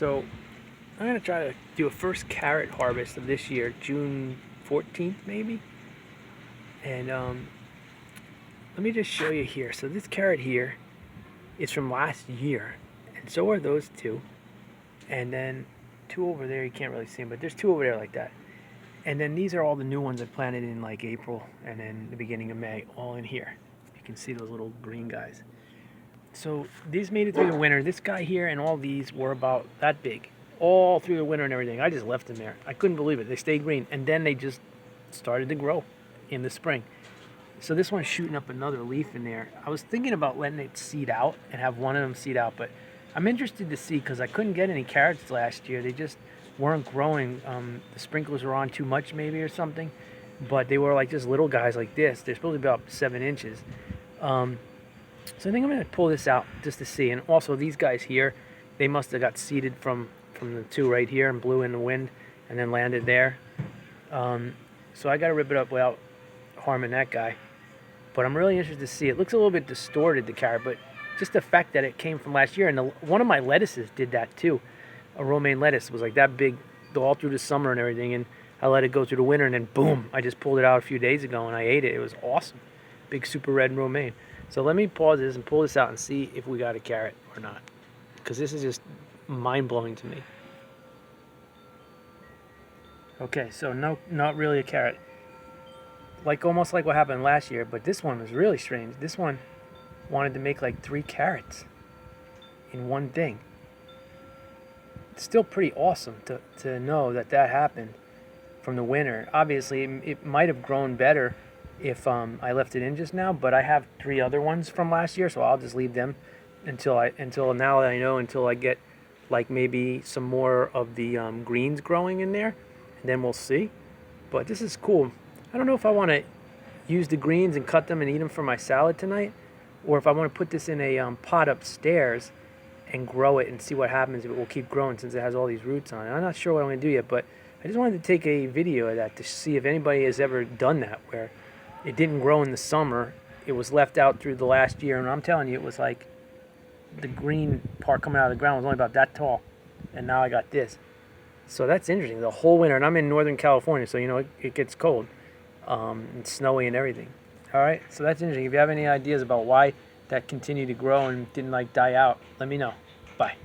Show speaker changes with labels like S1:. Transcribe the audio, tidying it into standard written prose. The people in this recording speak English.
S1: So I'm gonna try to do a first carrot harvest of this year, June 14th maybe. And let me just show you here. So this carrot here is from last year, and so are those two. And then two over there, you can't really see them, but there's two over there like that. And then these are all the new ones I planted in like April and then the beginning of May, all in here. You can see those little green guys. So these made it through the winter. This guy here and all these were about that big, all through the winter and everything. I just left them there. I couldn't believe it. They stayed green, and then they just started to grow in the spring. So this one's shooting up another leaf in there. I was thinking about letting it seed out and have one of them seed out, but I'm interested to see because I couldn't get any carrots last year. They just weren't growing. The sprinklers were on too much maybe or something, but they were like just little guys like this. They're supposed to be about 7 inches. So I think I'm going to pull this out just to see. And also these guys here, they must have got seeded from the two right here and blew in the wind and then landed there. So I got to rip it up without harming that guy. But I'm really interested to see. It looks a little bit distorted, the carrot, but just the fact that it came from last year. And one of my lettuces did that too. A romaine lettuce was like that big all through the summer and everything. And I let it go through the winter, and then boom, I just pulled it out a few days ago and I ate it. It was awesome. Big super red romaine. So let me pause this and pull this out and see if we got a carrot or not. Because this is just mind-blowing to me. Okay, so no, not really a carrot. Almost like what happened last year, but this one was really strange. This one wanted to make like 3 carrots in one thing. It's still pretty awesome to know that happened from the winter. Obviously, it might have grown better if I left it in just now, but I have 3 other ones from last year, so I'll just leave them until now that I know, until I get like maybe some more of the greens growing in there, and then we'll see. But this is cool. I don't know if I want to use the greens and cut them and eat them for my salad tonight, or if I want to put this in a pot upstairs and grow it and see what happens if it will keep growing since it has all these roots on it. I'm not sure what I'm going to do yet, but I just wanted to take a video of that to see if anybody has ever done that, where it didn't grow in the summer, it was left out through the last year, and I'm telling you, it was like the green part coming out of the ground was only about that tall, and now I got this. So that's interesting, the whole winter, and I'm in Northern California, so it gets cold and snowy and everything. All right, so that's interesting. If you have any ideas about why that continued to grow and didn't die out, let me know. Bye.